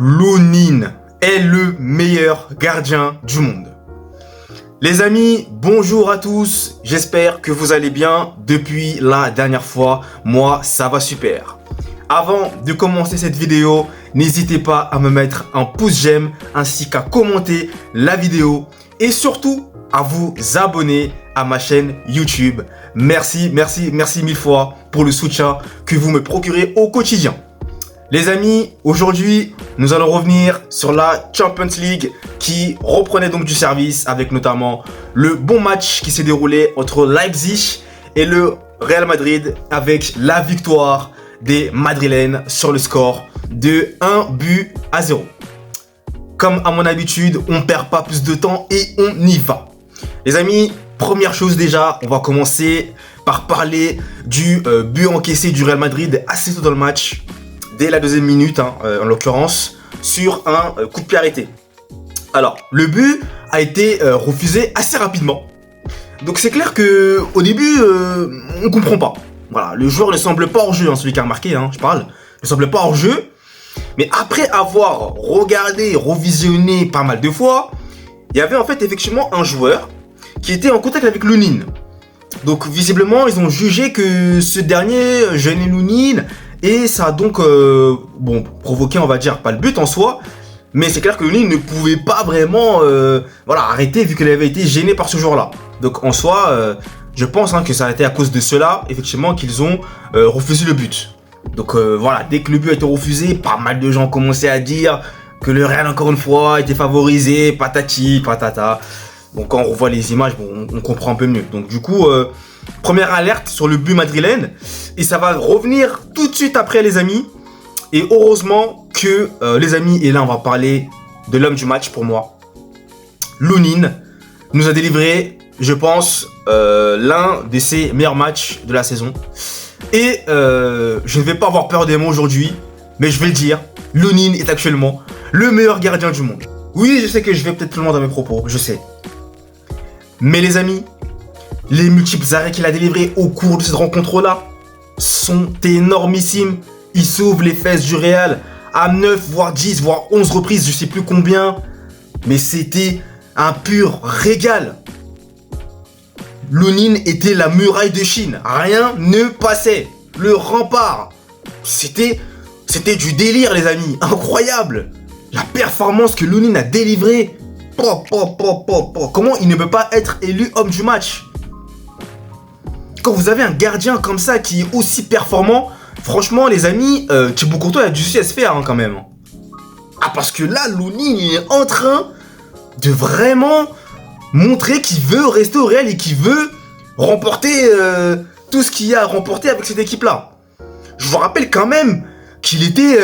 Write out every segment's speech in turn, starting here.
Lunin est le meilleur gardien du monde. Les amis, bonjour à tous, j'espère que vous allez bien depuis la dernière fois. Moi, ça va super. Avant de commencer cette vidéo, n'hésitez pas à me mettre un pouce j'aime ainsi qu'à commenter la vidéo et surtout à vous abonner à ma chaîne YouTube. Merci mille fois pour le soutien que vous me procurez au quotidien. Les amis, aujourd'hui, nous allons revenir sur la Champions League qui reprenait donc du service avec notamment le bon match qui s'est déroulé entre Leipzig et le Real Madrid avec la victoire des Madrilènes sur le score de 1-0. Comme à mon habitude, on ne perd pas plus de temps et on y va. Les amis, première chose déjà, on va commencer par parler du but encaissé du Real Madrid assez tôt dans le match. Dès la deuxième minute, en l'occurrence, sur un coup de pied arrêté. Alors, le but a été refusé assez rapidement. Donc c'est clair que au début, on comprend pas. Voilà, le joueur ne semble pas hors jeu, celui qui a remarqué, je parle, ne semble pas hors jeu. Mais après avoir regardé, revisionné pas mal de fois, il y avait en fait effectivement un joueur qui était en contact avec Lunin. Donc visiblement, ils ont jugé que ce dernier gênait Lunin. Et ça a donc provoqué, on va dire, pas le but en soi, mais c'est clair que Lunin ne pouvait pas vraiment arrêter vu qu'il avait été gêné par ce joueur-là. Donc en soi, je pense que ça a été à cause de cela, effectivement, qu'ils ont refusé le but. Donc dès que le but a été refusé, pas mal de gens commençaient à dire que le Real, encore une fois, était favorisé, patati, patata. Donc quand on revoit les images, on comprend un peu mieux. Donc du coup, première alerte sur le but madrilène. Et ça va revenir tout de suite après, les amis. Et heureusement que, les amis, et là on va parler de l'homme du match pour moi. Lunin nous a délivré, je pense, l'un de ses meilleurs matchs de la saison. Et je ne vais pas avoir peur des mots aujourd'hui, mais je vais le dire. Lunin est actuellement le meilleur gardien du monde. Oui, je sais que je vais peut-être plus loin dans mes propos, je sais. Mais les amis, les multiples arrêts qu'il a délivrés au cours de cette rencontre-là sont énormissimes. Il sauve les fesses du Real à 9, voire 10, voire 11 reprises, je sais plus combien. Mais c'était un pur régal. Lunin était la muraille de Chine. Rien ne passait. Le rempart. C'était du délire, les amis. Incroyable. La performance que Lunin a délivrée. Comment il ne peut pas être élu homme du match? Quand vous avez un gardien comme ça qui est aussi performant, franchement les amis, Thibaut Courtois a dû se faire quand même. Parce que là, Lunin il est en train de vraiment montrer qu'il veut rester au Real et qu'il veut remporter tout ce qu'il y a à remporter avec cette équipe-là. Je vous rappelle quand même qu'il était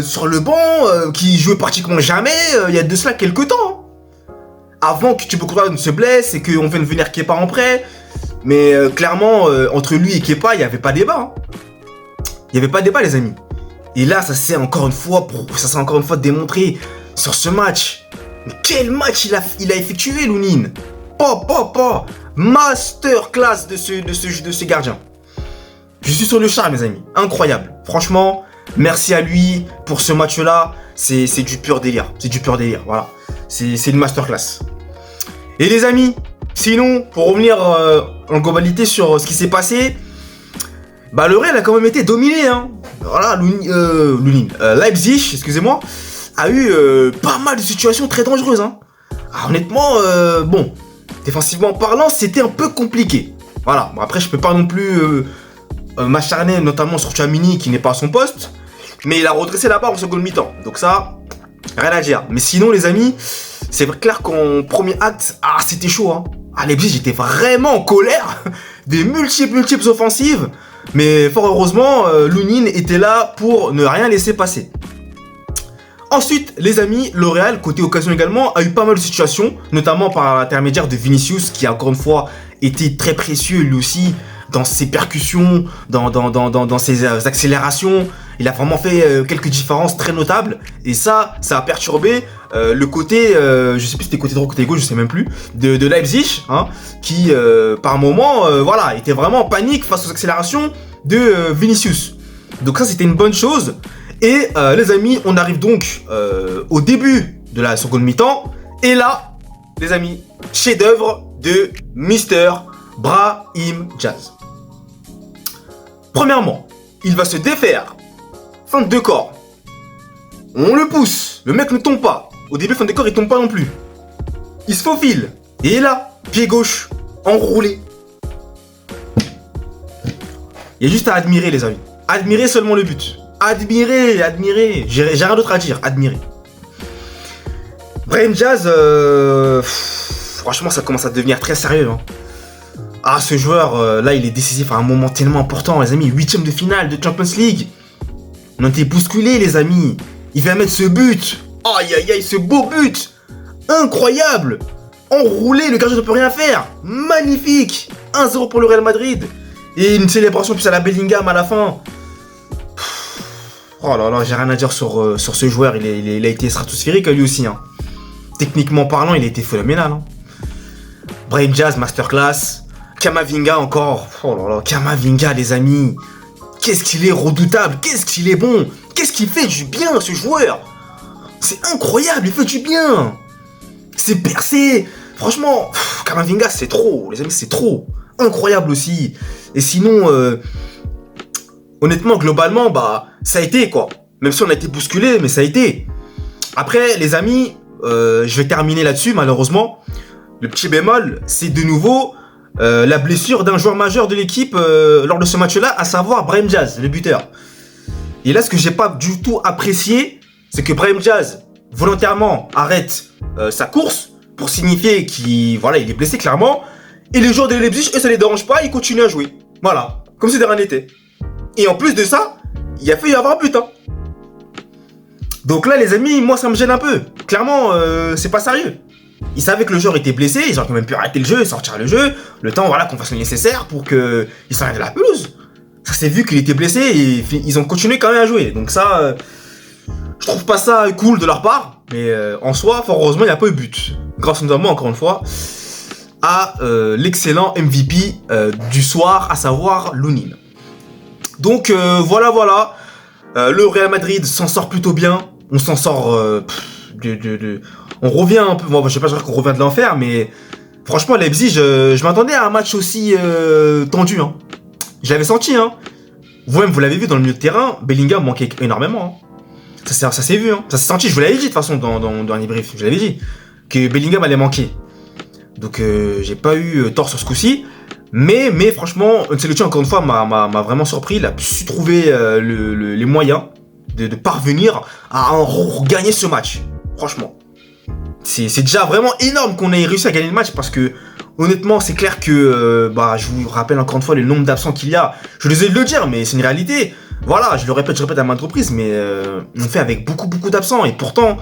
sur le banc, qu'il jouait pratiquement jamais, il y a de cela quelques temps. Avant que Thibaut Courtois ne se blesse et qu'on vienne venir Kepa en prêt. Mais clairement, entre lui et Kepa, il n'y avait pas débat. Il n'y avait pas débat, les amis. Et là, ça s'est encore une fois démontré sur ce match. Mais quel match il a effectué, Lunin. Masterclass de ce gardien. Je suis sur le char, mes amis. Incroyable. Franchement, merci à lui pour ce match-là. C'est du pur délire. C'est du pur délire, voilà. C'est une masterclass. Et les amis, sinon, pour revenir en globalité sur ce qui s'est passé, le Real a quand même été dominé. Voilà, Leipzig, excusez-moi, a eu pas mal de situations très dangereuses. Honnêtement, défensivement parlant, c'était un peu compliqué. Voilà, après je peux pas non plus m'acharner notamment sur Tchouaméni qui n'est pas à son poste, mais il a redressé la barre en seconde mi-temps. Donc ça, rien à dire. Mais sinon, les amis, c'est clair qu'en premier acte, c'était chaud. Leipzig, j'étais vraiment en colère. Des multiples offensives. Mais fort heureusement, Lunin était là pour ne rien laisser passer. Ensuite, les amis, le Real, côté occasion également, a eu pas mal de situations, notamment par l'intermédiaire de Vinicius, qui a encore une fois été très précieux lui aussi dans ses percussions, dans ses accélérations. Il a vraiment fait quelques différences très notables. Et ça a perturbé le côté, je sais plus si c'était côté droit ou côté gauche, je sais même plus, de Leipzig, qui par moment, était vraiment en panique face aux accélérations de Vinicius. Donc ça, c'était une bonne chose. Et les amis, on arrive donc au début de la seconde mi-temps. Et là, les amis, chef-d'œuvre de Mr. Brahim Diaz. Premièrement, il va se défaire. Fin de corps. On le pousse. Le mec ne tombe pas. Au début, fin de corps, il tombe pas non plus. Il se faufile. Et là, pied gauche, enroulé. Il y a juste à admirer, les amis. Admirer seulement le but. Admirer, admirer. J'ai rien d'autre à dire. Admirer. Brahim Diaz, franchement, ça commence à devenir très sérieux. Hein. Ah, ce joueur, là, il est décisif à un moment tellement important, les amis. 8e de finale de Champions League. On a été bousculés, les amis. Il va mettre ce but. Aïe, aïe, aïe, ce beau but. Incroyable. Enroulé, le gardien ne peut rien faire. Magnifique. 1-0 pour le Real Madrid. Et une célébration plus à la Bellingham à la fin. Oh là là, j'ai rien à dire sur ce joueur. Il a été stratosphérique lui aussi. Hein. Techniquement parlant, il a été phénoménal. Hein. Brahim Diaz, masterclass. Camavinga encore. Oh là là, Camavinga, les amis. Qu'est-ce qu'il est redoutable. Qu'est-ce qu'il est bon. Qu'est-ce qu'il fait du bien, ce joueur. C'est incroyable, il fait du bien. C'est percé. Franchement, Camavinga, c'est trop. Les amis, c'est trop. Incroyable aussi. Et sinon, honnêtement, globalement, bah, ça a été quoi. Même si on a été bousculé, mais ça a été. Après, les amis, je vais terminer là-dessus, malheureusement. Le petit bémol, c'est de nouveau la blessure d'un joueur majeur de l'équipe lors de ce match-là, à savoir Brahim Diaz, le buteur. Et là, ce que j'ai pas du tout apprécié, c'est que Brahim Diaz, volontairement, arrête sa course pour signifier qu'il il est blessé, clairement. Et les joueurs de Leipzig, eux, ça les dérange pas, ils continuent à jouer. Voilà, comme si de rien n'était. Et en plus de ça, il a fait y avoir un but. Hein. Donc là, les amis, moi, ça me gêne un peu. Clairement, c'est pas sérieux. Ils savaient que le joueur était blessé, ils auraient quand même pu arrêter le jeu, sortir le jeu, le temps qu'on fasse le nécessaire pour qu'il s'enlève de la pelouse. Ça s'est vu qu'il était blessé et ils ont continué quand même à jouer. Donc ça, je trouve pas ça cool de leur part, mais en soi, fort heureusement, il n'y a pas eu but. Grâce notamment, encore une fois, à l'excellent MVP du soir, à savoir Lunin. Donc voilà. Le Real Madrid s'en sort plutôt bien. On s'en sort on revient un peu, bon, je sais pas dire qu'on revient de l'enfer, mais franchement, Leipzig, je m'attendais à un match aussi tendu. Hein. Je l'avais senti. Hein. Vous-même, vous l'avez vu dans le milieu de terrain, Bellingham manquait énormément. Hein. Ça s'est vu. Hein. Ça s'est senti, je vous l'avais dit de toute façon dans les briefs. Je l'avais dit que Bellingham allait manquer. Donc, j'ai pas eu tort sur ce coup-ci. Mais franchement, Ancelotti, encore une fois, m'a vraiment surpris. Il a su trouver les moyens de parvenir à gagner ce match. Franchement. C'est déjà vraiment énorme qu'on ait réussi à gagner le match parce que honnêtement c'est clair que je vous rappelle encore une fois le nombre d'absents qu'il y a. Je suis désolé de le dire mais c'est une réalité. Voilà, je répète à maintes reprises mais on fait avec beaucoup d'absents et pourtant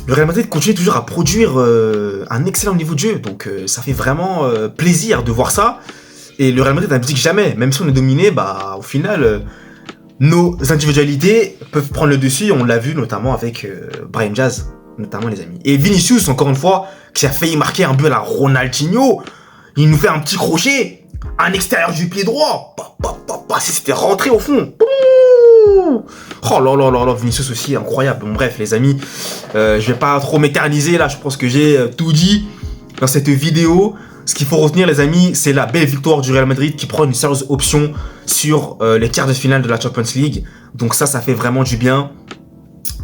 le Real Madrid continue toujours à produire un excellent niveau de jeu donc ça fait vraiment plaisir de voir ça et le Real Madrid n'abdique jamais même si on est dominé au final nos individualités peuvent prendre le dessus, on l'a vu notamment avec Brahim Diaz. Notamment les amis. Et Vinicius, encore une fois, qui a failli marquer un but à la Ronaldinho, il nous fait un petit crochet, un extérieur du pied droit, c'était rentré au fond. Oh là, Vinicius aussi, incroyable. Bon bref les amis, je vais pas trop m'éterniser là, je pense que j'ai tout dit dans cette vidéo. Ce qu'il faut retenir les amis, c'est la belle victoire du Real Madrid qui prend une sérieuse option sur les quarts de finale de la Champions League. Donc ça fait vraiment du bien.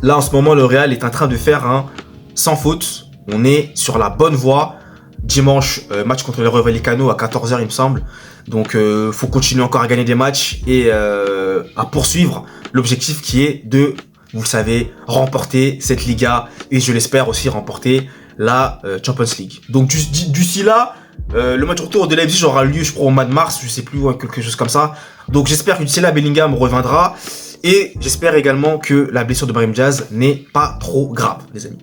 Là, en ce moment, le Real est en train de faire un sans faute. On est sur la bonne voie. Dimanche, match contre le Rayo Vallecano à 14h, il me semble. Donc, faut continuer encore à gagner des matchs et à poursuivre l'objectif qui est de, vous le savez, remporter cette Liga et je l'espère aussi remporter la Champions League. Donc, d'ici là, le match retour de Leipzig aura lieu, je crois, au mois de mars, je sais plus, quelque chose comme ça. Donc, j'espère que d'ici là, Bellingham reviendra. Et j'espère également que la blessure de Brahim Diaz n'est pas trop grave, les amis.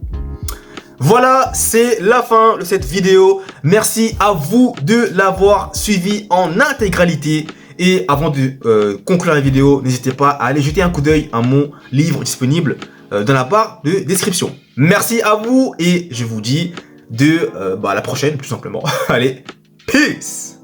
Voilà, c'est la fin de cette vidéo. Merci à vous de l'avoir suivi en intégralité. Et avant de conclure la vidéo, n'hésitez pas à aller jeter un coup d'œil à mon livre disponible dans la barre de description. Merci à vous et je vous dis à la prochaine, tout simplement. Allez, peace!